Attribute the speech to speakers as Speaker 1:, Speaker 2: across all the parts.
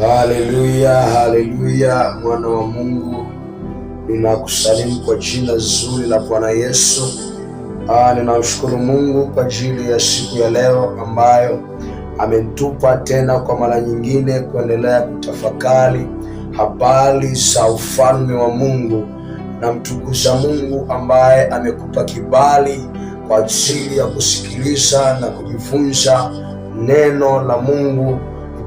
Speaker 1: Haleluya, haleluya, mwana wa Mungu, ninakusalimu kwa jina zuri la Bwana Yesu. Ninamshukuru Mungu kwa ajili ya siku ya leo ambayo ametupa tena kwa mara nyingine kuendelea kutafakari habari za ufalme wa Mungu. Namtukuza Mungu ambaye amekupa kibali kwa ajili ya kusikiliza na kujifunza neno la Mungu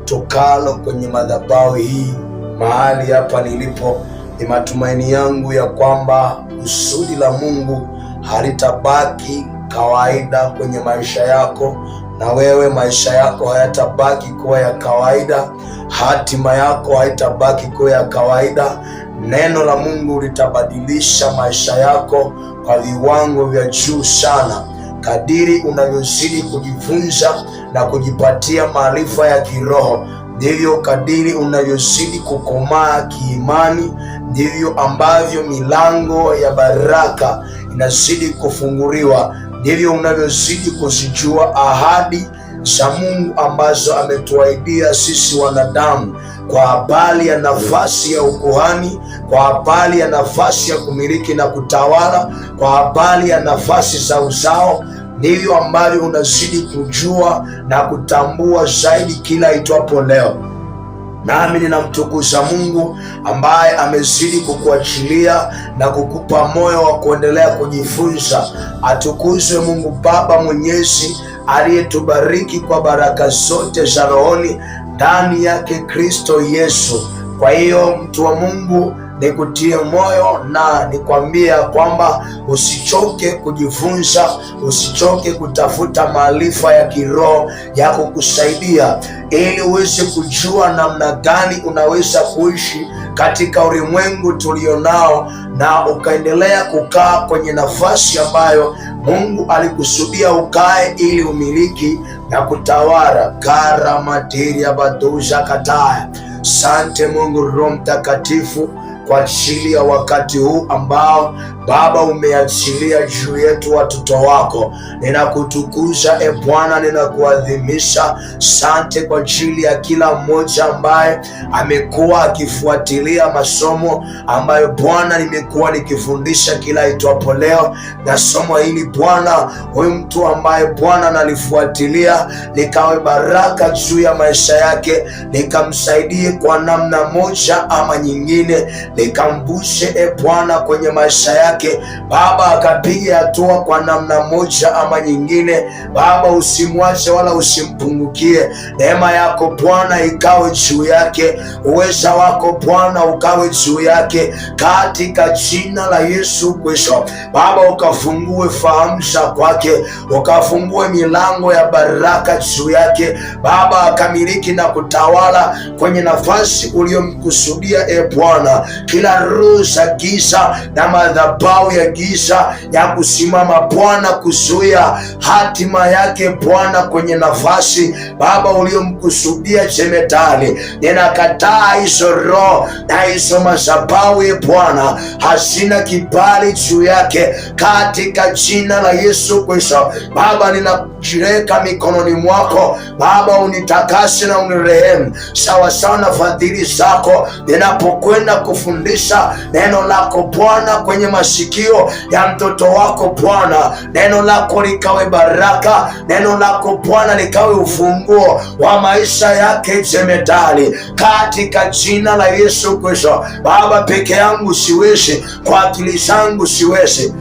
Speaker 1: tokalo kwenye madhabahu hii. Mahali hapa nilipo, ni matumaini yangu ya kwamba kusudi la Mungu halitabaki kawaida kwenye maisha yako, na wewe maisha yako hayatabaki kuwa ya kawaida, hatima yako haitabaki kuwa ya kawaida. Neno la Mungu litabadilisha maisha yako kwa viwango vya juu sana. Kadiri unavyozidi kujifunza na kujipatia maarifa ya kiroho, ndivyo kadiri unavyozidi kukomaa kiimani, ndivyo ambavyo milango ya baraka inazidi kufunguliwa, ndivyo unavyozidi kuzijua ahadi za Mungu ambazo ametuahidia sisi wanadamu, kwa habari ya nafasi ya ukuhani, kwa habari ya nafasi ya kumiliki na kutawala, kwa habari ya nafasi za uzao. Ndivyo ambavyo unazidi kujua na kutambua zaidi kila itwapo leo. Nami ninamtukuza Mungu ambaye amezidi kukuachilia na kukupa moyo wa kuendelea kujifunza. Atukuzwe Mungu Baba Mwenyezi aliyetubariki kwa baraka zote za rohoni ndani yake Kristo Yesu. Kwa hiyo mtu wa Mungu, nikutie moyo na nikwambia kwamba usichoke kujifunza, usichoke kutafuta maarifa ya kiroho ya kukusaidia ili uweze kujua namna gani unaweza kuishi katika ulimwengu tulionao na ukaendelea kukaa kwenye nafasi ambayo Mungu alikusudia ukae ili umiliki na kutawala. Karamateria baduza kataya. Sante Mungu Roho Mtakatifu kwa ajili ya wakati huu ambao Baba umeachilia juu yetu watoto wako. Ninakutukuza Bwana, ninakuadhimisha. Sante kwa ajili ya kila mmoja ambaye amekuwa akifuatilia masomo ambayo Bwana nimekuwa nikifundisha kila itwapo leo. Na somo hili Bwana, huyu mtu ambaye Bwana nalifuatilia likawe baraka juu ya maisha yake, likamsaidie kwa namna moja ama nyingine, likambushe Bwana kwenye maisha yake Baba, akapiga hatua kwa namna moja ama nyingine. Baba, usimwache wala usimpungukie. Neema yako Bwana ikawe juu yake, uweza wako Bwana ukawe juu yake, katika jina la Yesu Kristo. Baba, ukafungue fahamu za kwake, ukafungue milango ya baraka juu yake. Baba, akamiliki na kutawala kwenye nafasi uliyomkusudia Bwana. Kila roho za giza na madhabahu ya giza ya kusimama Bwana kuzuia hatima yake Bwana kwenye nafasi Baba uliyomkusudia jemedali, ninakataa hizo roho na hizo madhabahu Bwana, hazina kibali juu yake katika jina la Yesu Kristo. Baba, ninajiweka mikononi mwako Baba, unitakase na unirehemu sawa sawa na fadhili zako, ninapokwenda kufundisha neno lako Bwana kwenye masikio ya mtoto wako Bwana. Neno lako likawe baraka, neno lako Bwana likawe ufunguo wa maisha yake jemedali, katika jina la Yesu Kristo. Baba, peke yangu siwezi, kwa akili zangu siwezi.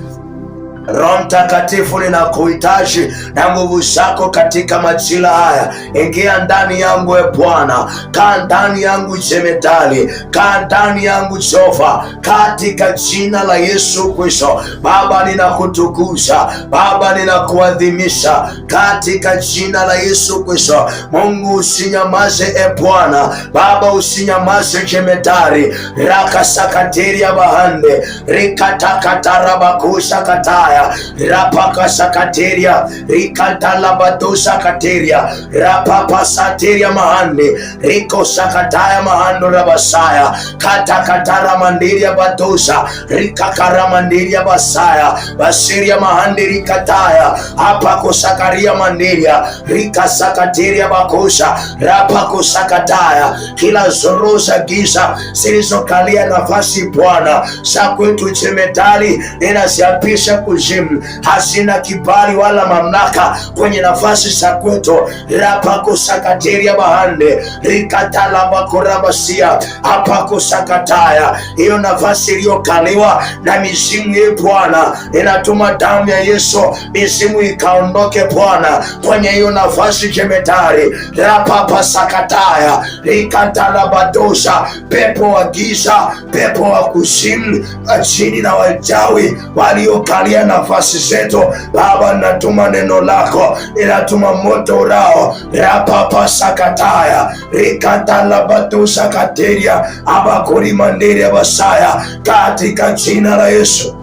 Speaker 1: Roho Mtakatifu, ninakuhitaji na nguvu zako katika majira haya. Ingia ndani yangu Bwana, kaa ndani yangu jemedali, kaa ndani yangu Jehova, katika jina la Yesu Kristo. Baba, ninakutukuza Baba, ninakuadhimisha katika jina la Yesu Kristo. Mungu, usinyamaze Bwana. Baba, usinyamaze jemedali. Rakasakateria bahande rikatakatarabakusha kataya Basaya, Rapaka Sakateria, Rikatala Batusa Kateria, Rapapa Sateria Mahande, Riko Sakataya Mahando Rabasaya, Katakatara Mandiria Batusa, Rikakara Mandiria Basaya, Basiria Mahande Rikataya, Apako Sakaria Mandiria, Rika Sakateria Bakusha, Rapako Sakataya. Kila zoroza giza zilizokalia nafasi Bwana za kwetu jemedali, ninaziapisha kuzimu, hazina kibali wala mamlaka kwenye nafasi za kwetu. Rapako Sakateria Bahande, Rikatala Bakorabasia, Apako Sakataya. Hiyo nafasi iliyokaliwa na mizimu ye Bwana, ninatuma damu ya Yesu, mizimu ikaondoke Bwana kwenye hiyo nafasi jemedali. Rapapa Sakataya, Rikatala Badosha, pepo wa giza, pepo wa kuzimu, majini na wachawi waliokalia nafasi zetu Baba, natuma neno lako, ninatuma moto urao. Rapapa Sakataya, Rikatala Badosha Kateria, Abakuri Mandiria Basaya, katika jina la Yesu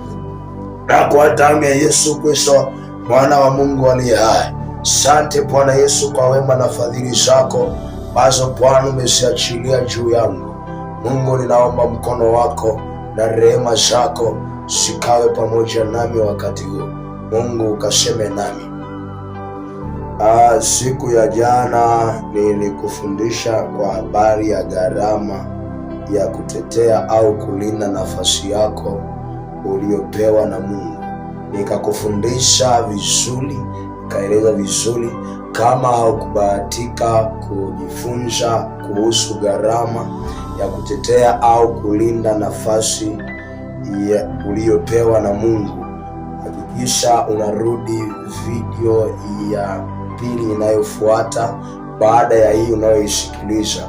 Speaker 1: na kwa damu ya Yesu Kristo mwana wa Mungu aliye hai. Asante Bwana Yesu kwa wema na fadhili zako ambazo Bwana umeziachilia juu yangu. Mungu, ninaomba mkono wako na rehema zako zikawe pamoja nami wakati huu. Mungu ukaseme nami. Siku ya jana nilikufundisha kwa habari ya gharama ya kutetea au kulinda nafasi yako uliopewa na Mungu. Nikakufundisha vizuri, nikaeleza vizuri. Kama haukubahatika kujifunza kuhusu gharama ya kutetea au kulinda nafasi uliopewa na Mungu, hakikisha unarudi video ya pili inayofuata baada ya hii unayoisikiliza,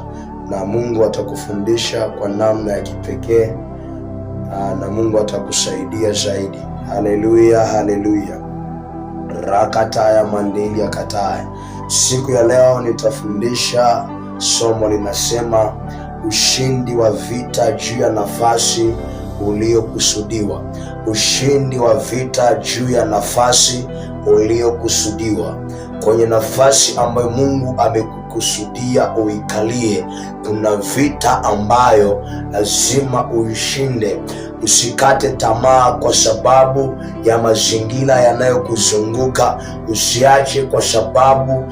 Speaker 1: na Mungu atakufundisha kwa namna ya kipekee, na Mungu atakusaidia zaidi. Haleluya, haleluya. Rakataya Mandilia Kataya. Siku ya leo nitafundisha somo linasema ushindi wa vita juu ya nafasi uliokusudiwa. Ushindi wa vita juu ya nafasi uliokusudiwa. Kwenye nafasi ambayo Mungu amekukusudia uikalie, kuna vita ambayo lazima uishinde. Usikate tamaa kwa sababu ya mazingira yanayokuzunguka. Usiache kwa sababu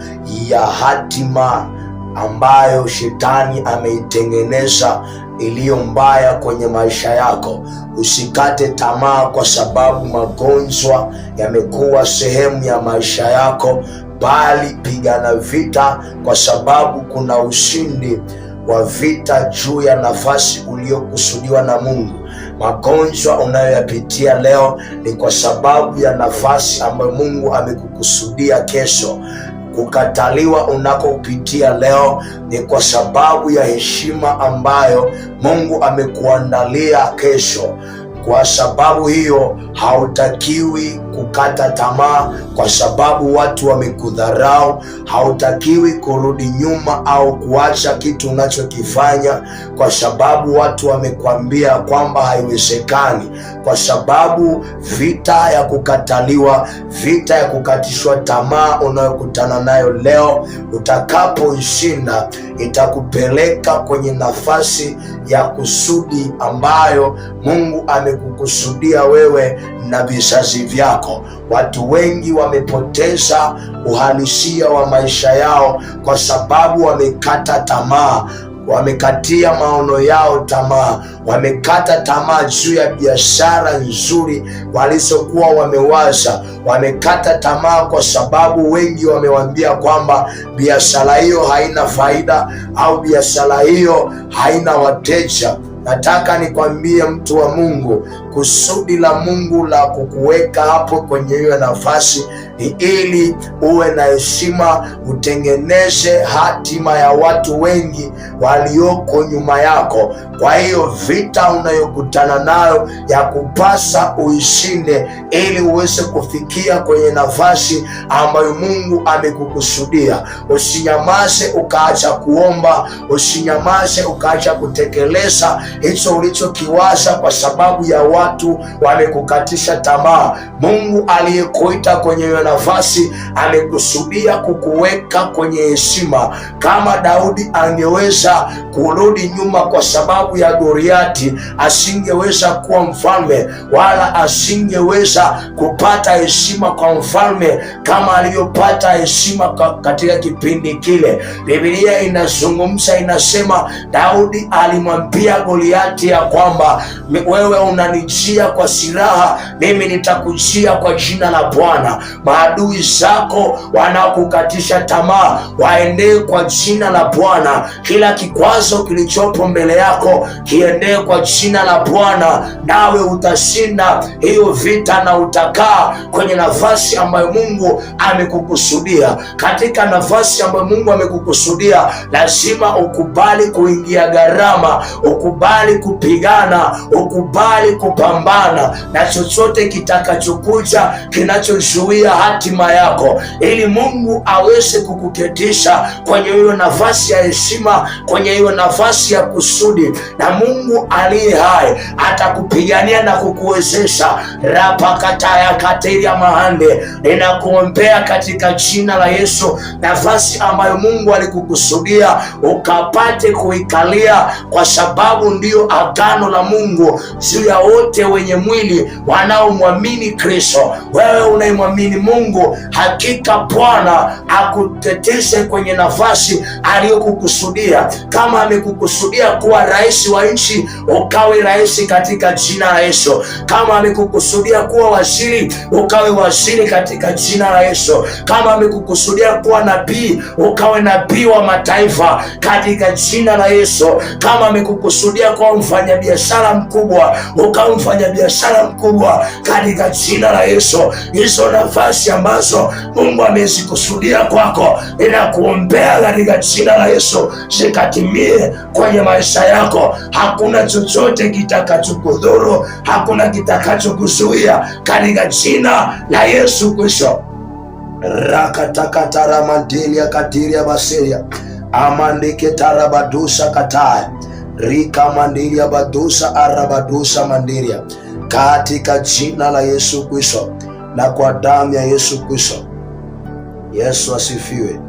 Speaker 1: ya hatima ambayo shetani ameitengeneza iliyo mbaya kwenye maisha yako. Usikate tamaa kwa sababu magonjwa yamekuwa sehemu ya maisha yako, bali pigana vita kwa sababu kuna ushindi wa vita juu ya nafasi uliokusudiwa na Mungu. Magonjwa unayoyapitia leo ni kwa sababu ya nafasi ambayo Mungu amekukusudia kesho. Kukataliwa unakopitia leo ni kwa sababu ya heshima ambayo Mungu amekuandalia kesho. Kwa sababu hiyo hautakiwi kukata tamaa kwa sababu watu wamekudharau. Hautakiwi kurudi nyuma au kuacha kitu unachokifanya kwa sababu watu wamekwambia kwamba haiwezekani. Kwa sababu vita ya kukataliwa, vita ya kukatishwa tamaa unayokutana nayo leo, utakapoishinda itakupeleka kwenye nafasi ya kusudi ambayo Mungu amekukusudia wewe na vizazi vyako. Watu wengi wamepoteza uhalisia wa maisha yao kwa sababu wamekata tamaa. Wamekatia maono yao tamaa, wamekata tamaa juu ya biashara nzuri walizokuwa wamewaza. Wamekata tamaa kwa sababu wengi wamewaambia kwamba biashara hiyo haina faida au biashara hiyo haina wateja. Nataka nikwambie mtu wa Mungu, kusudi la Mungu la kukuweka hapo kwenye hiyo nafasi ni ili uwe na heshima, utengeneze hatima ya watu wengi walioko nyuma yako. Kwa hiyo vita unayokutana nayo ya kupasa uishinde, ili uweze kufikia kwenye nafasi ambayo Mungu amekukusudia. Usinyamaze ukaacha kuomba, usinyamaze ukaacha kutekeleza hicho ulichokiwaza kwa sababu ya watu wamekukatisha tamaa. Mungu aliyekuita kwenye hiyo nafasi amekusudia kukuweka kwenye heshima. Kama Daudi angeweza kurudi nyuma kwa sababu ya Goliati, asingeweza kuwa mfalme, wala asingeweza kupata heshima kwa mfalme kama aliyopata heshima katika kipindi kile. Biblia inazungumza, inasema Daudi alimwambia Goliati ya kwamba wewe unanijia kwa silaha, mimi nitakujia kwa jina la Bwana. Maadui zako wanakukatisha tamaa, waendee kwa jina la Bwana. Kila kikwazo kilichopo mbele yako kiendee kwa jina la Bwana, nawe utashinda hiyo vita na utakaa kwenye nafasi ambayo Mungu amekukusudia. Katika nafasi ambayo Mungu amekukusudia, lazima ukubali kuingia gharama, ukubali kupigana, ukubali kupambana na chochote kitakachokuja kinachozuia hatima yako, ili Mungu aweze kukuketisha kwenye hiyo nafasi ya heshima, kwenye hiyo nafasi ya kusudi. Na Mungu aliye hai atakupigania na kukuwezesha. Rapakataya kateria mahande, ninakuombea katika jina la Yesu, nafasi ambayo Mungu alikukusudia ukapate kuikalia, kwa sababu ndiyo agano la Mungu juu ya wote wenye mwili wanaomwamini Kristo. Wewe unayemwamini Mungu, hakika Bwana akuteteshe kwenye nafasi aliyokukusudia. Kama amekukusudia kuwa rais wa nchi, ukawe rais katika jina la Yesu. Kama amekukusudia kuwa waziri, ukawe waziri katika jina la Yesu. Kama amekukusudia kuwa nabii, ukawe nabii wa mataifa katika jina la Yesu. Kama amekukusudia kuwa mfanyabiashara mkubwa, ukawe mfanyabiashara mkubwa katika jina la Yesu. Hizo nafasi ambazo Mungu amezikusudia kwako, ninakuombea katika jina la Yesu zikatimie kwenye maisha yako. Hakuna chochote kitakachokudhuru, hakuna kitakachokuzuia katika jina la Yesu Kristo. Rakatakatara mandilia katiria baseria amandike tarabadusa kataya rika mandilia badusa arabadusa mandilia, katika jina la Yesu Kristo na kwa damu ya Yesu Kristo. Yesu asifiwe.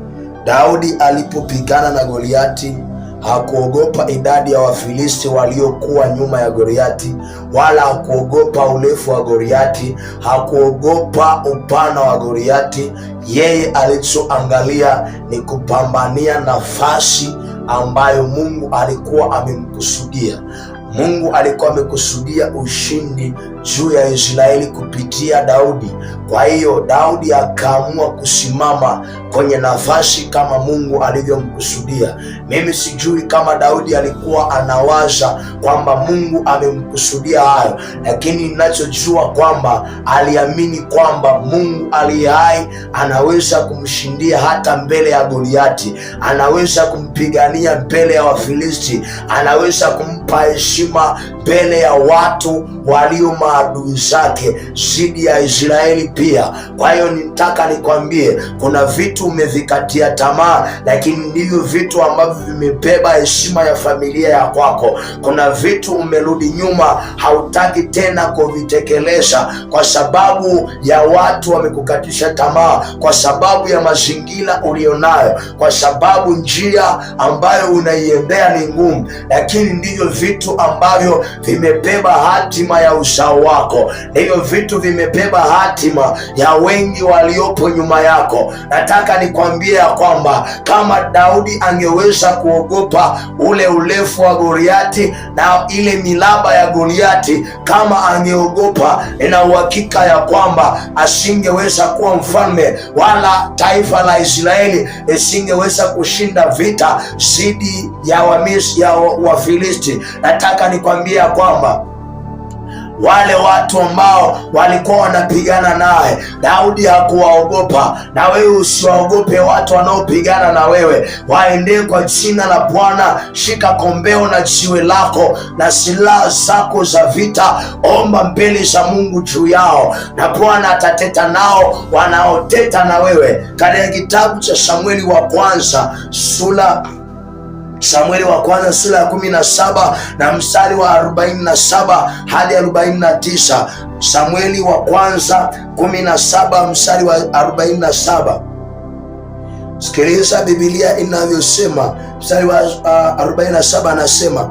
Speaker 1: Daudi alipopigana na Goliati hakuogopa idadi ya Wafilisti waliokuwa nyuma ya Goliati, wala hakuogopa urefu wa Goliati, hakuogopa upana wa Goliati. Yeye alichoangalia ni kupambania nafasi ambayo Mungu alikuwa amemkusudia. Mungu alikuwa amekusudia ushindi juu ya Israeli kupitia Daudi. Kwa hiyo Daudi akaamua kusimama kwenye nafasi kama Mungu alivyomkusudia. Mimi sijui kama Daudi alikuwa anawaza kwamba Mungu amemkusudia hayo, lakini ninachojua kwamba aliamini kwamba Mungu aliye hai anaweza kumshindia hata mbele ya Goliati, anaweza kumpigania mbele ya Wafilisti, anaweza kumpa heshima mbele ya watu walio maadui zake zidi ya Israeli pia. Kwa hiyo nitaka nikwambie, kuna vitu umevikatia tamaa, lakini ndivyo vitu ambavyo vimebeba heshima ya familia ya kwako. Kuna vitu umerudi nyuma, hautaki tena kuvitekeleza kwa sababu ya watu wamekukatisha tamaa, kwa sababu ya mazingira ulionayo, kwa sababu njia ambayo unaiendea ni ngumu, lakini ndivyo vitu ambavyo vimebeba hatima ya uzao wako. Hivyo vitu vimebeba hatima ya wengi waliopo nyuma yako. Nataka nikwambie ya kwamba kama Daudi angeweza kuogopa ule urefu wa Goliati na ile milaba ya Goliati, kama angeogopa, nina uhakika ya kwamba asingeweza kuwa mfalme, wala taifa la Israeli lisingeweza kushinda vita dhidi ya Wafilisti. Nataka nikwambie kwamba wale watu ambao walikuwa wanapigana naye. Daudi hakuwaogopa, na wewe usiwaogope watu wanaopigana na wewe. Waendee kwa jina la Bwana. Shika kombeo na jiwe lako na silaha zako za vita, omba mbele za Mungu juu yao, na Bwana atateta nao wanaoteta na wewe. Katika kitabu cha Samueli wa kwanza sura ya 17 na mstari wa 47 hadi 49. Samueli wa kwanza 17 mstari wa 47. Sikiliza Biblia inavyosema. Mstari wa 47 anasema,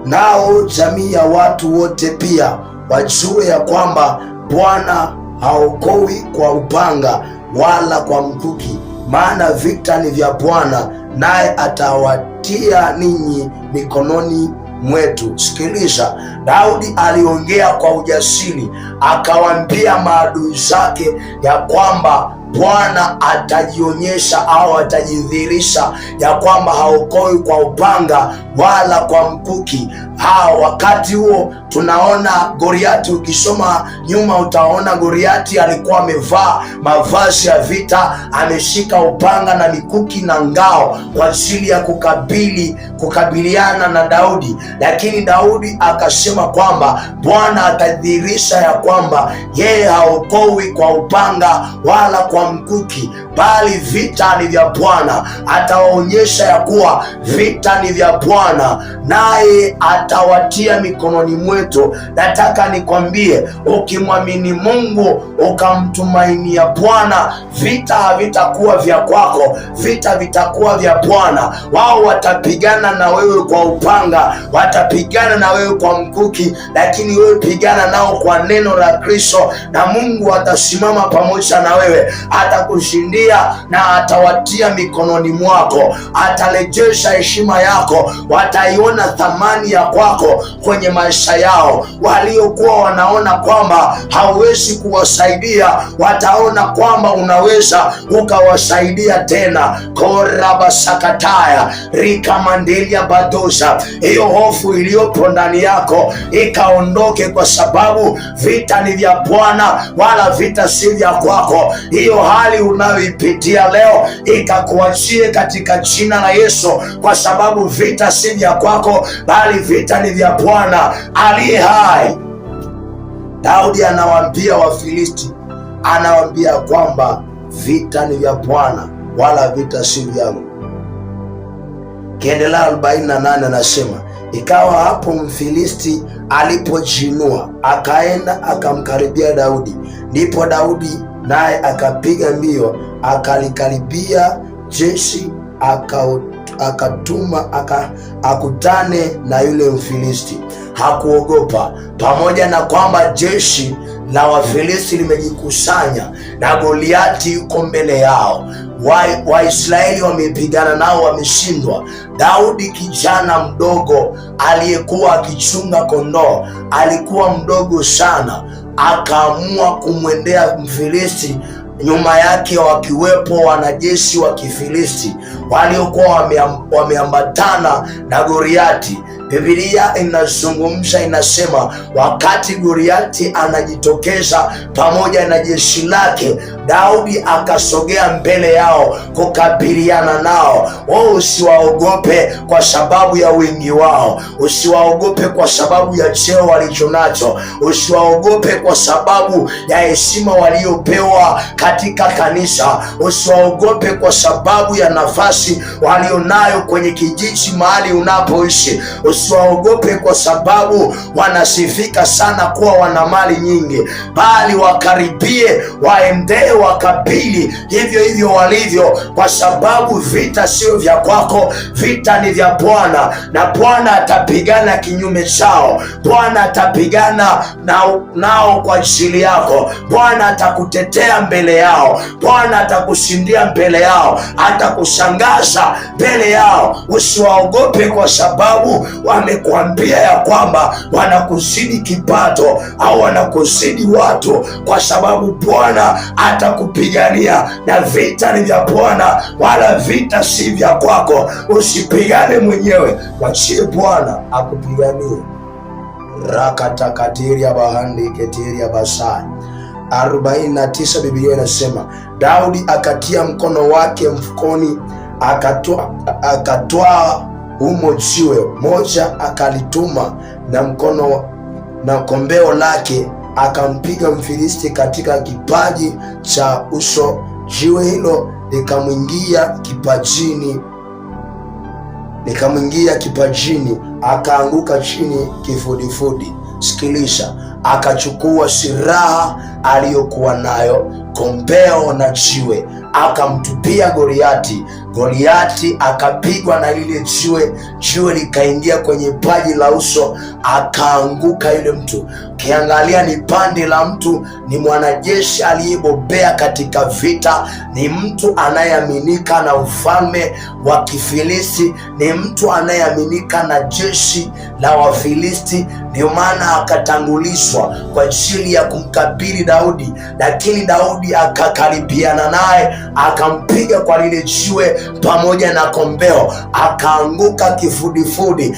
Speaker 1: nao jamii ya watu wote pia wajue ya kwamba Bwana haokoi kwa upanga wala kwa mkuki, maana vita ni vya Bwana, naye atawatia ninyi mikononi mwetu. Sikiliza, Daudi aliongea kwa ujasiri, akawaambia maadui zake ya kwamba Bwana atajionyesha au atajidhihirisha ya kwamba haokoi kwa upanga wala kwa mkuki. Wakati huo tunaona Goliati, ukisoma nyuma utaona Goliati alikuwa amevaa mavazi ya vita, ameshika upanga na mikuki na ngao kwa ajili ya kukabiliana na Daudi. Lakini Daudi akasema kwamba Bwana atadhihirisha ya kwamba yeye haokoi kwa upanga wala kwa mkuki, bali vita ni vya Bwana. Atawaonyesha ya kuwa vita ni vya Bwana, naye atawatia mikononi mwetu. Nataka nikwambie, ukimwamini Mungu ukamtumainia Bwana, vita havitakuwa vya kwako, vita vitakuwa vya Bwana. Wao watapigana na wewe kwa upanga, watapigana na wewe kwa mkuki, lakini wewe pigana nao kwa neno la Kristo, na Mungu atasimama pamoja na wewe, atakushindia na atawatia mikononi mwako, atarejesha heshima yako. Wataiona thamani ya kwako kwenye maisha yao. Waliokuwa wanaona kwamba hauwezi kuwasaidia, wataona kwamba unaweza ukawasaidia tena. korabasakataya rikamandelia badosa. Hiyo hofu iliyopo ndani yako ikaondoke, kwa sababu vita ni vya Bwana wala vita si vya kwako. Hiyo hali unayoipitia leo ikakuachie katika jina la Yesu, kwa sababu vita si vya kwako, bali vita ni vya Bwana aliye hai. Daudi anawaambia Wafilisti, anawaambia kwamba vita ni vya Bwana wala vita si vyangu. Kiendelea 48 anasema, ikawa hapo Mfilisti alipojinua akaenda akamkaribia Daudi, ndipo Daudi naye akapiga mbio akalikaribia jeshi, akatuma akutane na yule Mfilisti. Hakuogopa, pamoja na kwamba jeshi la Wafilisti limejikusanya na Goliati yuko mbele yao. Waisraeli wamepigana nao, wameshindwa. Daudi, kijana mdogo aliyekuwa akichunga kondoo, alikuwa mdogo sana, akaamua kumwendea Mfilisti, nyuma yake wakiwepo wanajeshi wa Kifilisti waliokuwa wameambatana na Goliati. Biblia inazungumza, inasema wakati Goliati anajitokeza pamoja na jeshi lake, Daudi akasogea mbele yao kukabiliana nao. Usiwaogope kwa sababu ya wingi wao, usiwaogope kwa sababu ya cheo walichonacho, usiwaogope kwa sababu ya heshima waliopewa katika kanisa, usiwaogope kwa sababu ya nafasi walionayo kwenye kijiji mahali unapoishi, usiwaogope kwa sababu wanasifika sana kuwa wana mali nyingi, bali wakaribie, waendee, wakabili hivyo hivyo walivyo, kwa sababu vita sio vya kwako, vita ni vya Bwana, na Bwana atapigana kinyume chao. Bwana atapigana nao kwa ajili yako. Bwana atakutetea mbele yao, Bwana atakushindia mbele yao, atakushangaza mbele yao. Usiwaogope kwa sababu wamekuambia ya kwamba wanakuzidi kipato au wanakuzidi watu, kwa sababu Bwana atakupigania, na vita ni vya Bwana wala vita si vya kwako. Usipigane mwenyewe, wachie Bwana akupiganie. Rakatakatiria bahandi ketiria basai. 49 Biblia inasema Daudi akatia mkono wake mfukoni, akatoa humo jiwe moja, akalituma na mkono na kombeo lake, akampiga Mfilisti katika kipaji cha uso. Jiwe hilo likamwingia kipajini, akaanguka chini kifudifudi. Sikiliza, akachukua silaha aliyokuwa nayo, kombeo na jiwe, akamtupia Goliati. Goliati akapigwa na lile jiwe, jiwe likaingia kwenye paji la uso, akaanguka yule mtu. Ukiangalia ni pande la mtu, ni mwanajeshi aliyebobea katika vita, ni mtu anayeaminika na ufalme wa Kifilisti, ni mtu anayeaminika na jeshi la Wafilisti. Ndio maana akatangulishwa kwa ajili ya kumkabili Daudi, lakini Daudi akakaribiana naye, akampiga kwa lile jiwe pamoja na kombeo, akaanguka kifudifudi.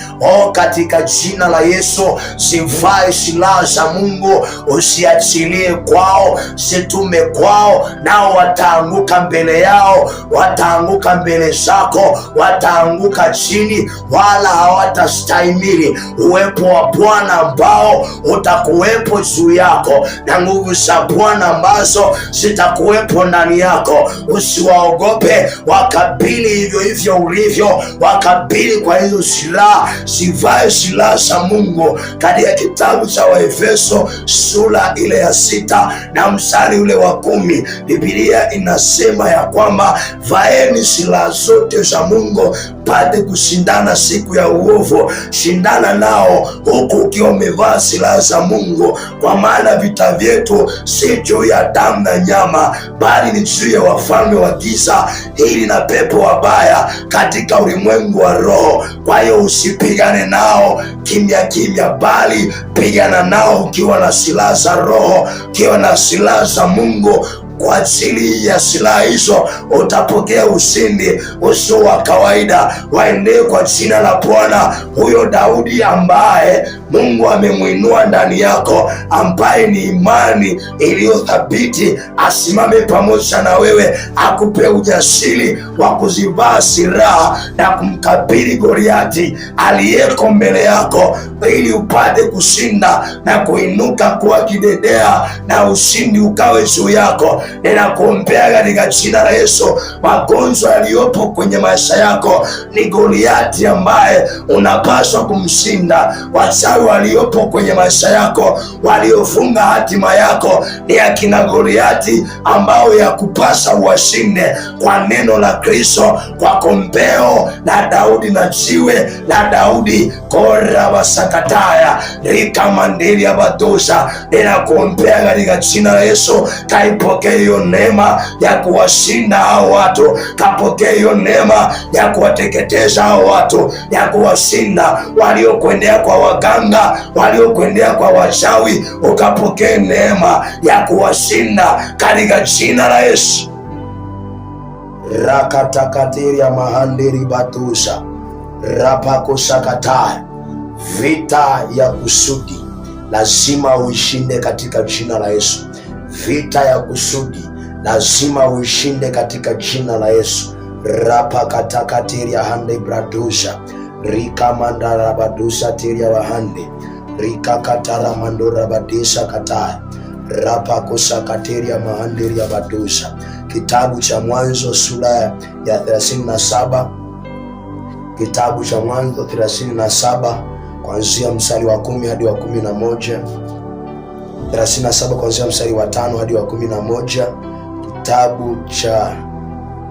Speaker 1: Katika jina la Yesu, sivae silaha za Mungu, usiachilie kwao, situme kwao, nao wataanguka mbele yao, wataanguka mbele zako, wataanguka chini, wala hawatastahimili uwepo wa Bwana ambao utakuwepo juu yako, na nguvu za Bwana ambazo zitakuwepo ndani yako. Usiwaogope, wakabili hivyo hivyo ulivyo, wakabili kwa hizo silaha. Sivae silaha za Mungu. Katika kitabu cha Waefeso sura ile ya 6 na mstari ule wa 10, Biblia inasema ya kwamba vaeni silaha zote za Mungu pate kushindana siku ya uovu. Shindana nao huku ukiwa umevaa silaha za Mungu, kwa maana vita vyetu si juu ya damu na nyama, bali ni juu ya wafalme wa giza hili na pepo wabaya katika ulimwengu wa roho. Kwa hiyo usipigane nao kimya kimya, bali pigana nao ukiwa na silaha za Roho, ukiwa na silaha za Mungu. Kwa ajili ya silaha hizo utapokea ushindi usio wa kawaida. Waendee kwa jina la Bwana huyo Daudi ambaye Mungu amemwinua ndani yako, ambaye ni imani iliyothabiti, asimame pamoja na wewe, akupe ujasiri wa kuzivaa silaha na kumkabili Goliati aliyeko mbele yako, ili upate kushinda na kuinuka kuwa kidedea na ushindi ukawe juu yako. Ninakuombea katika jina la Yesu, magonjwa yaliyopo kwenye maisha yako ni Goliati ambaye unapaswa kumshinda. Wachawi waliopo kwenye maisha yako waliofunga hatima yako ni akina Goliati ambao yakupasa uwashinde kwa neno la Kristo, kwa kombeo la Daudi na jiwe la Daudi. Kora wasakataya rikamandeli ya batosha. Ninakuombea katika jina la Yesu, kaipokee hiyo neema ya kuwashinda hao watu, kapokea hiyo neema ya kuwateketeza hao watu, ya kuwashinda waliokwendea kwa waganga, waliokwendea kwa wachawi, ukapokea neema ya kuwashinda katika jina la Yesu. Rakatakatiria mahandiri batusha rapakusakataya. Vita ya kusudi lazima uishinde katika jina la Yesu. Vita ya kusudi lazima uishinde katika jina la Yesu. Rapakatakatiria hande bradusha rikamandara badusha tiria wahande rikakatara mandora badisha kataya rapakusakatiria mahandiria badusha. Kitabu cha Mwanzo sura ya 37, kitabu cha Mwanzo 37 kuanzia mstari wa 10 hadi wa 11, 37 kuanzia mstari wa 5 hadi wa 11. Kitabu cha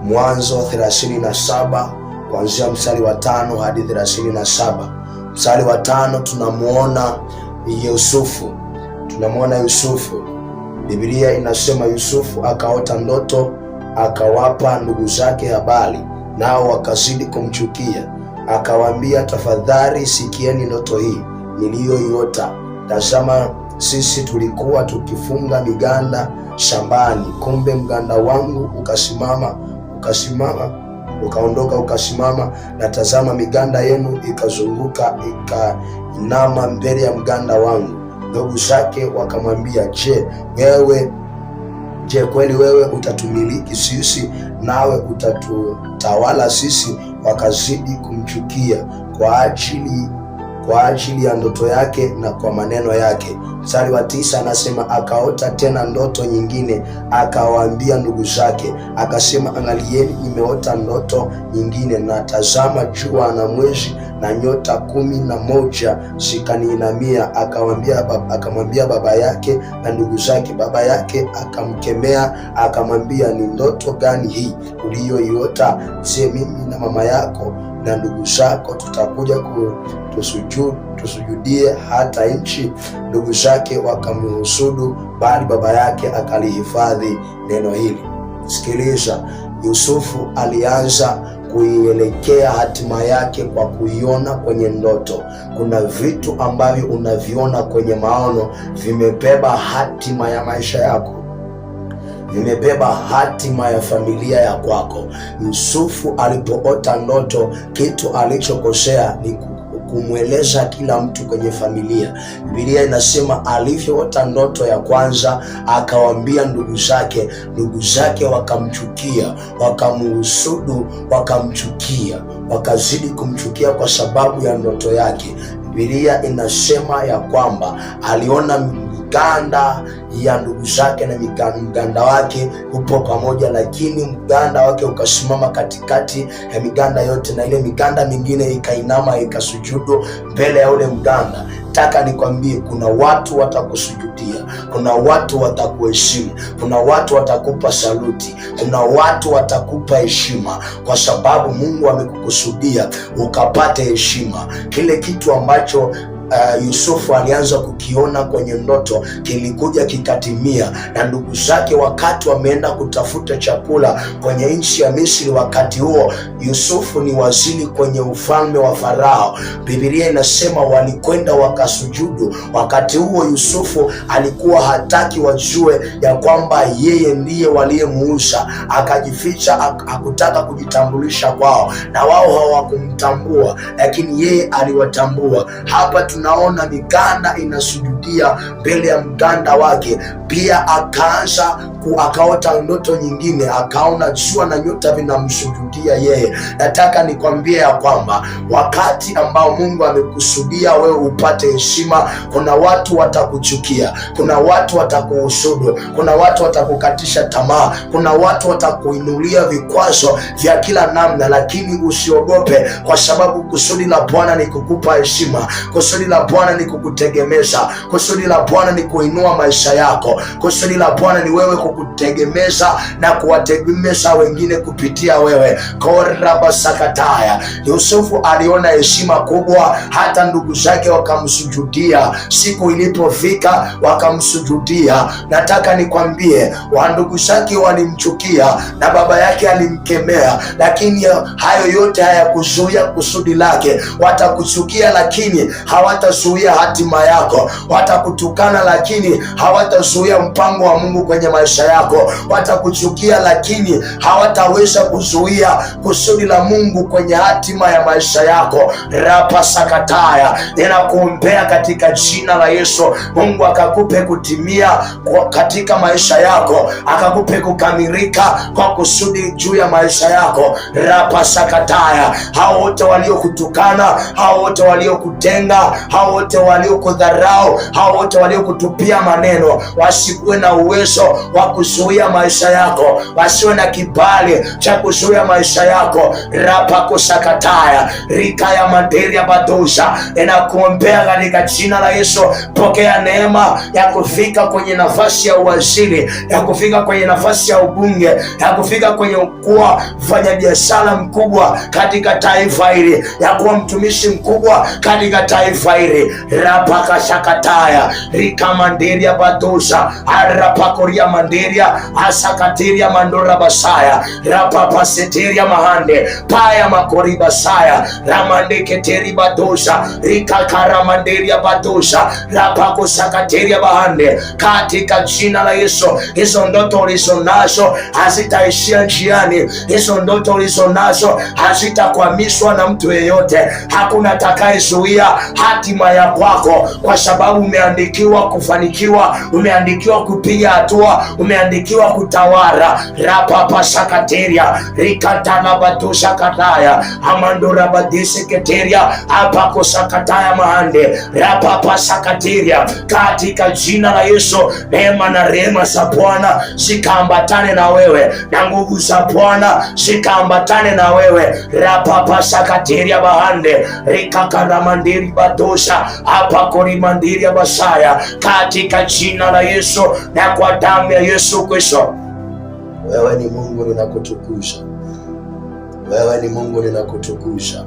Speaker 1: Mwanzo 37 kuanzia mstari wa 5 hadi 37. Mstari wa 5 tunamuona Yusufu. Biblia inasema Yusufu akaota ndoto, akawapa ndugu zake habari, nao wakazidi kumchukia. Akawaambia, tafadhali sikieni ndoto hii niliyoiota. Tazama, sisi tulikuwa tukifunga miganda shambani, kumbe mganda wangu ukaondoka ukasimama, na tazama miganda yenu ikazunguka inama mbele ya mganda wangu. Ndugu zake wakamwambia, je, kweli wewe utatumiliki sisi, nawe utatutawala sisi? Wakazidi kumchukia kwa ajili ya ndoto yake na kwa maneno yake. Mstari wa 9 anasema, akaota tena ndoto nyingine, akawaambia ndugu zake, akasema, angalieni, nimeota ndoto nyingine, na tazama, jua na mwezi na nyota 11 zikaniinamia. Akamwambia baba yake na ndugu zake. Baba yake akamkemea, akamwambia, ni ndoto gani hii uliyoiota? Je, mimi na mama yako na ndugu zako tutakuja tusujudie hata nchi? Ndugu zake wakamhusudu, bali baba yake akalihifadhi neno hili. Sikiliza, Yusufu alianza kuielekea hatima yake kwa kuiona kwenye ndoto. Kuna vitu ambavyo unaviona kwenye maono vimebeba hatima ya maisha yako, vimebeba hatima ya familia ya kwako. Yusufu alipoota ndoto, kitu alichokosea ni kumweleza kila mtu kwenye familia. Biblia inasema alivyoota ndoto ya kwanza akawaambia ndugu zake wakamchukia, wakamuhusudu, wakamchukia, wakazidi kumchukia kwa sababu ya ndoto yake. Biblia inasema ya kwamba aliona miganda ya ndugu zake na mganda wake upo pamoja, lakini mganda wake ukasimama katikati ya miganda yote, na ile miganda mingine ikainama ikasujudu mbele ya ule mganda. Nataka nikwambie, kuna watu watakusujudia, kuna watu watakuheshimu, kuna watu watakupa saluti, kuna watu watakupa heshima, kwa sababu Mungu amekukusudia ukapate heshima. Kile kitu ambacho Yusufu alianza kukiona kwenye ndoto kilikuja kikatimia. Na ndugu zake wakati wameenda kutafuta chakula kwenye nchi ya Misri, wakati huo Yusufu ni waziri kwenye ufalme wa Farao. Biblia inasema walikwenda wakasujudu. Wakati huo Yusufu alikuwa hataki wajue ya kwamba yeye ndiye waliyemuuza, akajificha, hakutaka kujitambulisha kwao, na wao hawakumtambua, lakini yeye aliwatambua. Hapa tunaona miganda inasujudia mbele ya mganda wake. Pia akaota ndoto nyingine, akaona jua na nyota vinamsujudia yeye. Nataka nikwambie ya kwamba wakati ambao Mungu amekusudia wewe upate heshima, kuna watu watakuchukia, kuna watu watakuhusudu, kuna watu watakukatisha tamaa, kuna watu watakuinulia vikwazo vya kila namna, lakini usiogope, kwa sababu kusudi la Bwana ni kukupa heshima, kusudi la Bwana ni kukutegemeza, kusudi la Bwana ni kuinua maisha yako, kusudi la Bwana ni wewe kukutegemeza na kuwategemeza wengine kupitia wewe. Korabasakataya. Yusufu aliona heshima kubwa, hata ndugu zake wakamsujudia. Siku ilipofika wakamsujudia. Nataka nikwambie, ndugu zake walimchukia na baba yake alimkemea, lakini hayo yote hayakuzuia kusudi lake. Watakuchukia lakini hawatazuia hatima yako. Watakutukana lakini hawatazuia mpango wa Mungu kwenye maisha yako. Watakuchukia lakini hawataweza kuzuia kusudi la Mungu kwenye hatima ya maisha yako. Rapa sakataya, ninakuombea katika jina la Yesu, Mungu akakupe kutimia katika maisha yako, akakupe kukamilika kwa kusudi juu ya maisha yako. Rapa sakataya, hao wote waliokutukana, hao wote waliokutenga, hao wote waliokudharau, hao wote waliokutupia maneno, wasikuwe na uwezo wa kuzuia maisha yako, wasiwe na kibali cha kuzuia maisha yako. Rapa kusakataya, rika ya maderi ya badoza, ninakuombea katika jina la Yesu, pokea neema ya kufika kwenye nafasi ya uwaziri, ya kufika kwenye nafasi ya ubunge, ya kufika kwenye kuwa mfanyabiashara mkubwa katika taifa hili, ya kuwa mtumishi mkubwa katika taifa hili. Rapa kasakataya, rika manderi ya badoza, arapa koria manderi mandiria asakatiria mandora basaya rapapaseteria mahande paya makori basaya ramandeketeri badosha rikakaramanderia badosha rapakosakateria bahande. Katika jina la Yesu, hizo ndoto ulizonazo hazitaishia njiani. Hizo ndoto ulizonazo hazitakwamishwa na mtu yeyote. Hakuna atakayezuia hatima ya kwako, kwa sababu umeandikiwa kufanikiwa, umeandikiwa kupiga hatua, umeandikiwa kutawala. Rapapa sakateria rikatana batusha kataya amandora badisi keteria apako sakataya mahande rapapa sakateria. Katika jina la Yesu, neema na rehema za Bwana zikaambatane na wewe, na nguvu za Bwana zikaambatane na wewe. Rapapa sakateria bahande rikakaramandiri badosha apakorimandiria basaya. Katika jina la Yesu na kwa damu ya Yesu Kristo. Wewe ni Mungu, ninakutukuza. Wewe ni Mungu, ninakutukuza.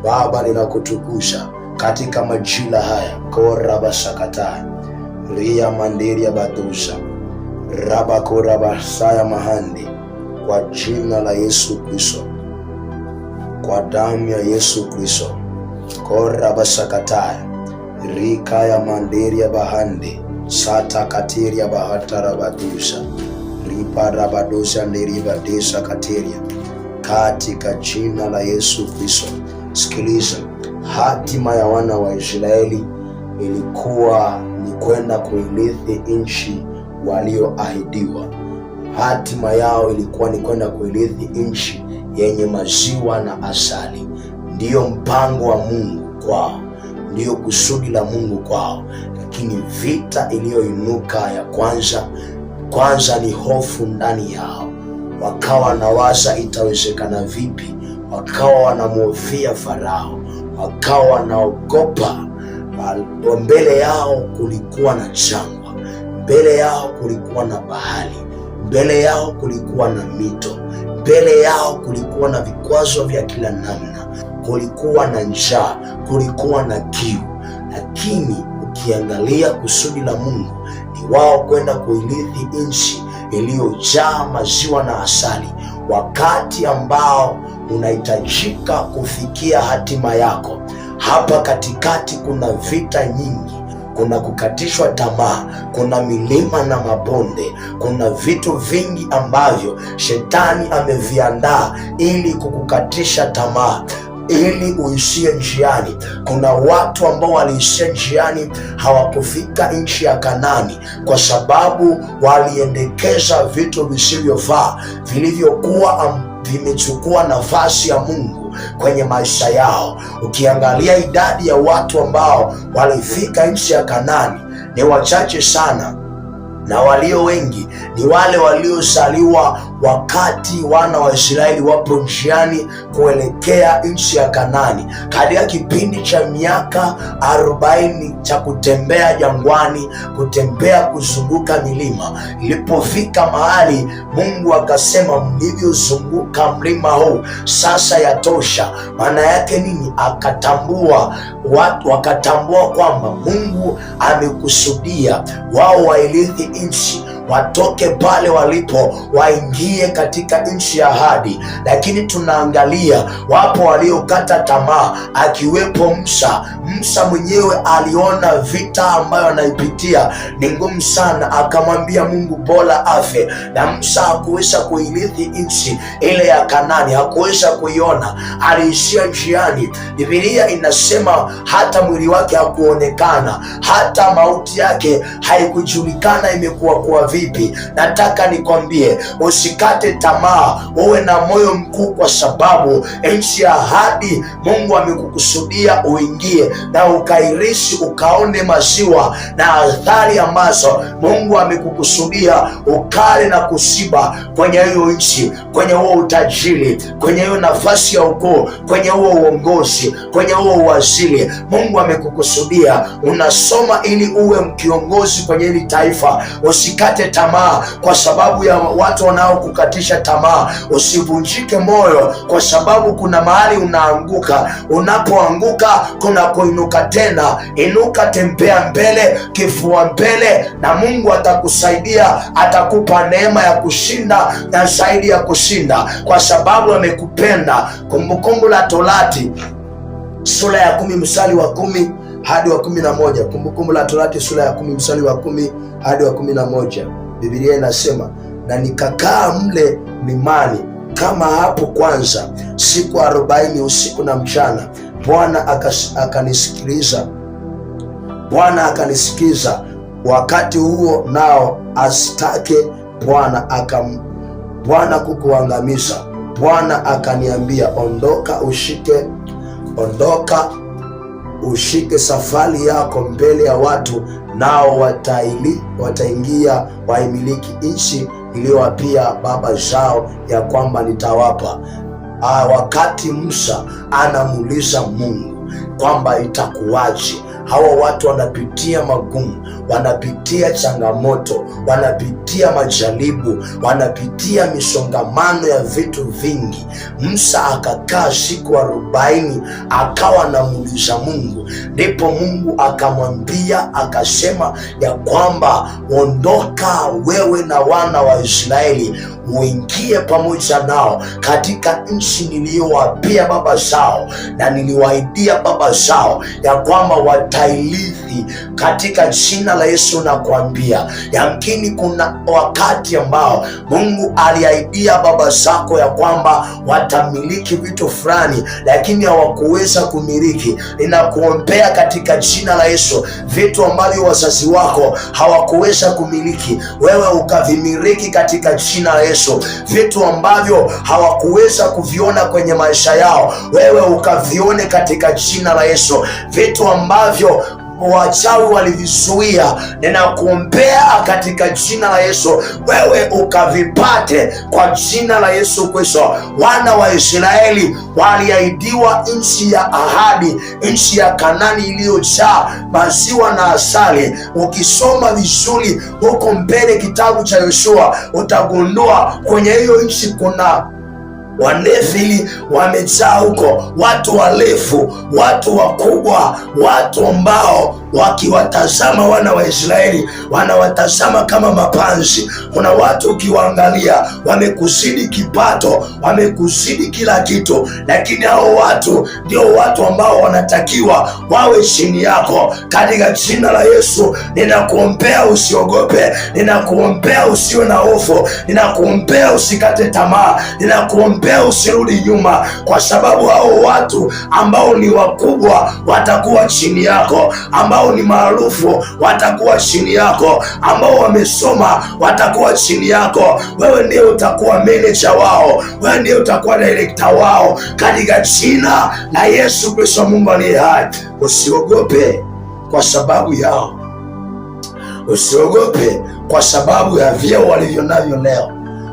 Speaker 1: Baba, ninakutukuza katika majira haya. Korabasakataya ria mandiria badosha rabakorabasaya mahandi, kwa jina la Yesu Kristo, kwa damu ya Yesu Kristo. Korabasakataya rikaya mandiria bahandi sata katiria bahatara badusha riparabadosha ndiribadesha katiria, katika jina la Yesu Kristo. Sikiliza, hatima ya wana wa Israeli ilikuwa ni kwenda kuirithi nchi walioahidiwa. Hatima yao ilikuwa ni kwenda kuirithi nchi yenye maziwa na asali. Ndiyo mpango wa Mungu kwao, ndiyo kusudi la Mungu kwao. Lakini vita iliyoinuka ya kwanza ni hofu ndani yao. Wakawa wanawaza itawezekana vipi, wakawa wanamhofia Farao, wakawa wanaogopa. Mbele yao kulikuwa na jangwa, mbele yao kulikuwa na bahari, mbele yao kulikuwa na mito, mbele yao kulikuwa na vikwazo vya kila namna, kulikuwa na njaa, kulikuwa na kiu. Lakini ukiangalia kusudi la Mungu ni wao kwenda kuirithi nchi iliyojaa maziwa na asali. Wakati ambao unahitajika kufikia hatima yako, hapa katikati kuna vita nyingi, kuna kukatishwa tamaa, kuna milima na mabonde, kuna vitu vingi ambavyo shetani ameviandaa ili kukukatisha tamaa, ili uishie njiani. Kuna watu ambao waliishia njiani, hawakufika nchi ya Kanaani kwa sababu waliendekeza vitu visivyofaa, vilivyokuwa vimechukua nafasi ya Mungu kwenye maisha yao. Ukiangalia idadi ya watu ambao walifika nchi ya Kanaani ni wachache sana, na walio wengi ni wale waliozaliwa wakati wana wa Israeli wapo njiani kuelekea nchi ya Kanaani. Katika kipindi cha miaka 40 cha kutembea jangwani, kutembea kuzunguka milima, ilipofika mahali Mungu akasema, mlivyozunguka mlima huu sasa yatosha. Maana yake nini? Watu wakatambua kwamba Mungu amekusudia wao wairithi nchi, watoke pale walipo waingie katika nchi ya ahadi. Lakini tunaangalia wapo waliokata tamaa, akiwepo Musa. Musa mwenyewe aliona vita ambayo anaipitia ni ngumu sana, akamwambia Mungu bora afe. Na Musa hakuweza kuirithi nchi ile ya Kanaani, hakuweza kuiona, aliishia njiani. Biblia inasema hata mwili wake hakuonekana, hata mauti yake haikujulikana imekuwa vipi. Nataka nikwambie usikate tamaa, uwe na moyo mkuu, kwa sababu nchi ya ahadi Mungu amekukusudia uingie na ukairithi, ukaone maziwa na athari ambazo Mungu amekukusudia ukale na kushiba kwenye hiyo nchi, kwenye huo utajiri, kwenye hiyo nafasi ya ukoo, kwenye huo uongozi, kwenye huo uwaziri. Mungu amekukusudia. Unasoma ili uwe kiongozi kwenye hili taifa. Usikate tamaa kwa sababu ya watu wanaokukatisha tamaa. Usivunjike moyo kwa sababu kuna mahali unaanguka. Unapoanguka kuna kuinuka tena. Inuka, tembea mbele, kifua mbele, na Mungu atakusaidia, atakupa neema ya kushinda na zaidi ya kushinda, kwa sababu amekupenda. Kumbukumbu la Torati sura ya 10 mstari wa 10 hadi wa 11. Kumbukumbu la Torati sura ya 10 mstari wa 10 hadi wa 11. Biblia inasema, na nikakaa mle mlimani kama hapo kwanza siku 40 usiku na mchana. Bwana akanisikiza wakati huo, nao asitake Bwana kukuangamiza. Bwana akaniambia, ondoka ushike safari yako mbele ya watu, nao wataingia waimiliki nchi niliyowapia baba zao ya kwamba nitawapa. Wakati Musa anamuuliza Mungu kwamba itakuwaje, hawa watu wanapitia magumu, wanapitia changamoto, wanapitia majaribu, wanapitia misongamano ya vitu vingi. Musa akakaa siku 40 akawa anamuuliza Mungu. Ndipo Mungu akamwambia akasema ya kwamba, ondoka wewe na wana wa Israeli uingie pamoja nao katika nchi niliyowapia baba zao na niliwaidia baba zao ya kwamba watairithi katika jina la Yesu. Na kuambia yamkini kuna wakati ambao Mungu aliaidia baba zako ya kwamba watamiliki vitu fulani, lakini hawakuweza kumiliki. Ninakuombea katika jina la Yesu, vitu ambavyo wazazi wako hawakuweza kumiliki, wewe ukavimiliki katika jina la Yesu. Vitu ambavyo hawakuweza kuviona kwenye maisha yao, wewe ukavione katika jina la Yesu. Vitu ambavyo wachawi walivizuia, ninakuombea katika jina la Yesu, wewe ukavipate kwa jina la Yesu Kristo. Wana wa Israeli waliahidiwa nchi ya ahadi, nchi ya Kanani iliyojaa maziwa na asali. Ukisoma vizuri huko mbele kitabu cha Yoshua, utagundua kwenye hiyo nchi kuna Wanefili wamejaa huko, watu warefu, watu wakubwa, watu ambao wakiwatazama wana wa Israeli wanawatazama kama mapanzi. Kuna watu ukiwaangalia wamekuzidi kipato, wamekuzidi kila kitu, lakini hao watu ndio watu ambao wanatakiwa wawe chini yako. Katika jina la Yesu ninakuombea usiogope, ninakuombea usiwe na hofu, ninakuombea usikate tamaa, ninakuombea usirudi nyuma, kwa sababu hao watu ambao ni wakubwa watakuwa chini yako, ambao ni maarufu watakuwa chini yako, ambao wamesoma watakuwa chini yako. Wewe ndiye utakuwa manager wao, wewe ndiye utakuwa director wao, katika jina la Yesu Kristo Mungu aliye hai. Usiogope kwa sababu yao, usiogope kwa sababu ya vyeo walivyo navyo leo,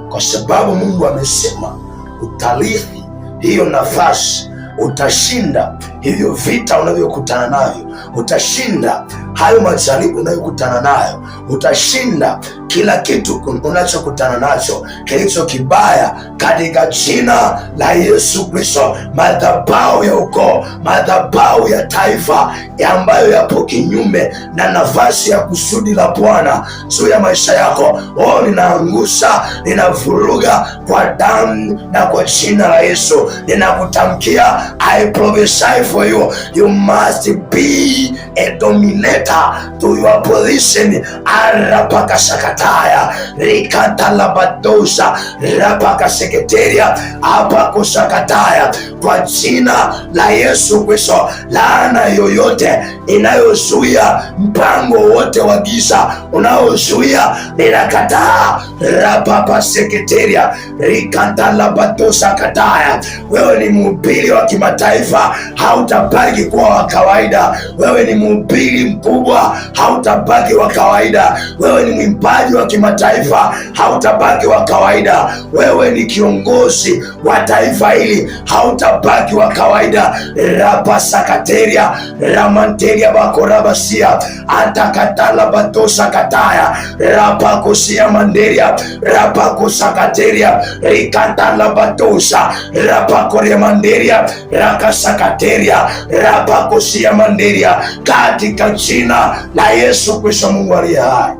Speaker 1: kwa sababu Mungu amesema utarithi hiyo nafasi. Utashinda hivyo vita unavyokutana navyo, utashinda hayo majaribu unayokutana nayo, utashinda kila kitu unachokutana nacho kilicho kibaya, katika jina la Yesu Kristo. Madhabahu ya ukoo, madhabahu ya taifa ambayo yapo kinyume na nafasi ya kusudi la Bwana juu ya maisha yako, ninaangusha, ninavuruga kwa damu na kwa jina la Yesu. Ninakutamkia, I prophesy for you, you must be a dominator to your position. Arapakashakataya rikatalabadosha rapakaseketeria apakosakataya, kwa jina la Yesu Kristo. Laana yoyote inayozuia mpango wote wa giza unaozuia, ninakataa. Rapapaseketeria rikatalabadosha kataya. Wewe ni mhubiri wa kimataifa, hautabaki kuwa wa kawaida. Wewe ni mhubiri mkuu mkubwa, hautabaki wa kawaida. Wewe ni mwimbaji wa kimataifa, hautabaki wa kawaida. Wewe ni kiongozi wa taifa hili, hautabaki wa kawaida. Rapa sakateria ramanteria bakorabasia atakatala batosa kataya rapa kosia manderia rapa kosakateria rikatala batosa rapa korea manderia rakasakateria rapa kosia manderia, katika jina la Yesu Kristo Mungu aliye hai.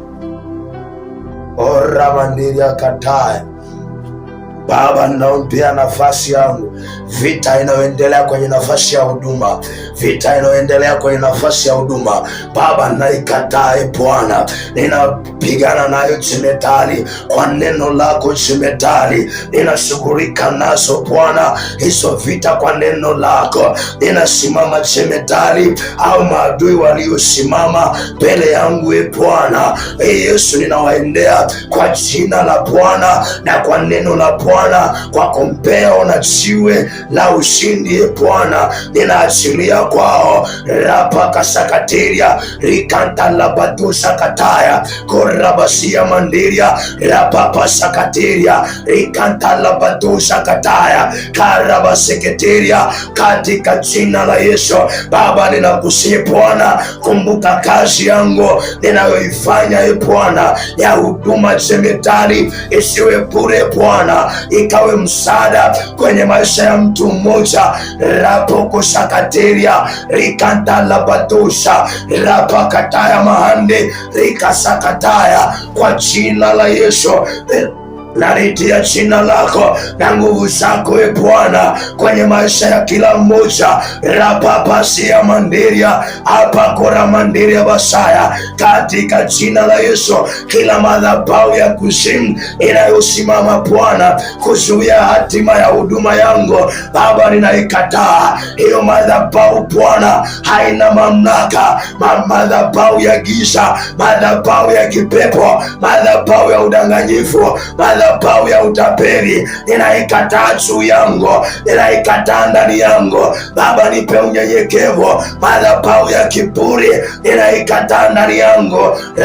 Speaker 1: Ora manderia kataya. Baba, ninaombea nafasi yangu, vita inayoendelea kwenye nafasi ya huduma, vita inayoendelea kwenye nafasi ya huduma Baba, naikatae Bwana, ninapigana nayo jemadari kwa neno lako jemadari, ninashughulika nazo Bwana hizo vita kwa neno lako. Ninasimama jemadari au maadui waliosimama mbele yangu Bwana Yesu, ninawaendea kwa jina la Bwana na kwa neno la Bwana, kwa kompeo na jiwe la ushindi Bwana, ninaachilia kwao rapa kasakateria rikanta labadusa kataya korabasia mandiria rapa pasakateria rikanta labadusa kataya karabaseketeria, katika jina la Yesu. Baba, ninakusihi Bwana, kumbuka kazi yangu ninayoifanya Bwana ya huduma jemadari, isiwe bure Bwana, ikawe msaada kwenye maisha ya mtu mmoja. Rapoko sakateria rikanta labadosha rapakataya mahande rikasakataya, kwa jina la Yesu nalitia jina lako na nguvu zako Bwana kwenye maisha ya kila mmoja. Rapapasia mandiria apakora mandiria basaya, katika jina la Yesu. Kila madhabahu ya kuzimu inayosimama Bwana kuzuia hatima ya huduma yangu Baba, ninaikataa hiyo madhabahu Bwana, haina mamlaka. Madhabahu ya giza, madhabahu ya kipepo, madhabahu ya udanganyifu, madhabahu ya utapeli, ninaikataa juu yangu, ninaikataa ndani yangu Baba, nipe unyenyekevu. Madhabahu ya kiburi, ninaikataa ndani yangu.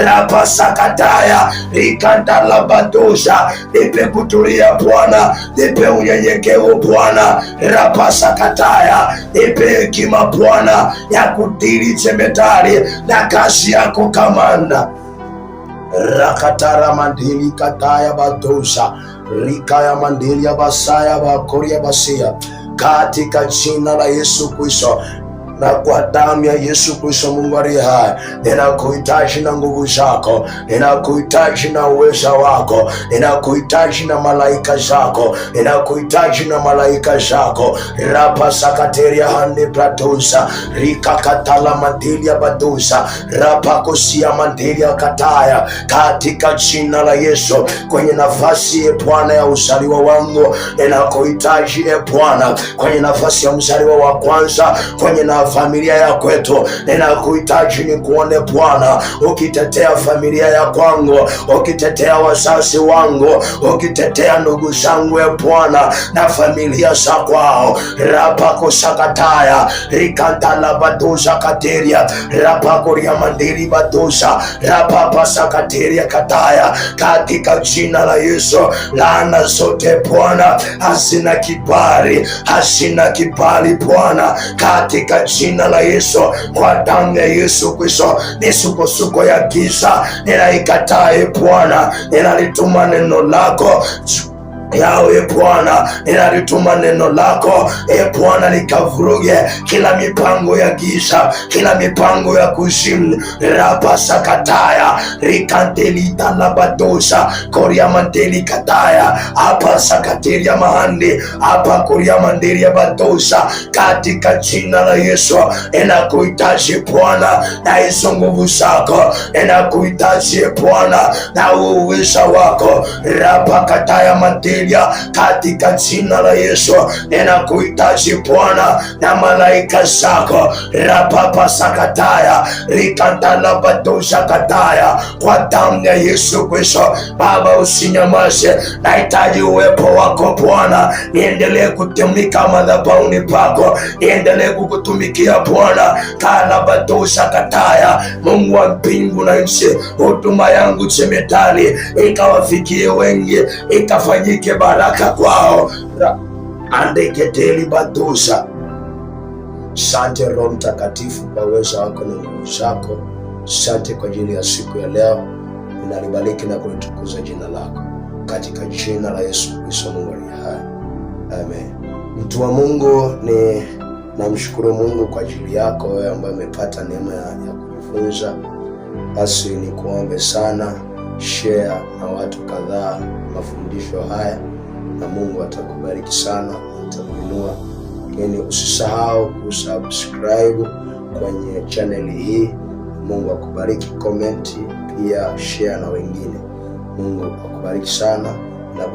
Speaker 1: Rapa sakataya rikanta labadosha, nipe kutulia Bwana, nipe unyenyekevu Bwana. Rapa sakataya, nipe hekima Bwana ya kudili jemadari na kazi yako kamanda. Rakatara mandili kataya badosha rikaya mandili ya basaya bakoria basia, katika jina la Yesu Kristo na kwa damu ya Yesu Kristo Mungu aliye hai, ninakuhitaji na nguvu zako, ninakuhitaji na uweza wako, ninakuhitaji na malaika zako, ninakuhitaji na malaika zako. Rapa sakateria hande platosa rika katala mandilia badosa rapa kosia mandilia kataya, katika jina la Yesu. Kwenye nafasi Bwana ya uzaliwa wangu, ninakuhitaji Bwana kwenye nafasi ya mzaliwa wa kwanza, kwenye na familia ya kwetu, ninakuhitaji ni kuone Bwana ukitetea familia ya kwangu, ukitetea wazazi wangu, ukitetea ndugu zangu Bwana na familia za kwao. Rapako sakataya rikantala badosa kateria rapako riamandiri badosa rapapa sakateria kataya, katika jina la Yesu. Laana zote Bwana hazina kibali, hazina kibali Bwana, katika jina la Yesu. Kwa damu ya Yesu Kristo, misukosuko ya giza ninaikataa Bwana, ninalituma neno lako yawe Bwana, ninalituma neno lako Bwana likavuruge kila mipango ya giza, kila mipango ya kuzimu. Rapa sakataya rikantelita labadosa koria mandeli kataya apa sakateria mahandi apa koria mandeli badosa, katika jina la Yesu. Ninakuhitaji Bwana na hizo nguvu zako, ninakuhitaji Bwana na uweza wako. Rapa kataya mandeli familia katika jina la Yesu. Ninakuhitaji Bwana na malaika zako rapapa sakataya rikatalabadosha kataya kwa damu ya Yesu Kristo. Baba, usinyamaze, nahitaji uwepo wako Bwana, niendelee kutumika madhabahuni pako, niendelee kukutumikia Bwana kalabadosha kataya. Mungu wa mbingu na nchi, huduma yangu jemedali ikawafikie wengi, ikafanyike baraka kwao andeketeli badosha. Asante Roho Mtakatifu kwa uwezo wako na nguvu zako. Asante kwa ajili ya siku ya leo, ninalibariki na kulitukuza jina lako katika jina la Yesu Kristo Mungu aliye hai, amen. Mtu wa Mungu, ni namshukuru Mungu kwa ajili yako wewe ambaye umepata neema ya kujifunza. Basi ni kuombe sana, share na watu kadhaa mafundisho haya na Mungu atakubariki sana, atakuinua. Lakini usisahau kusubscribe kwenye channel hii. Mungu akubariki, comment pia share na wengine. Mungu akubariki sana na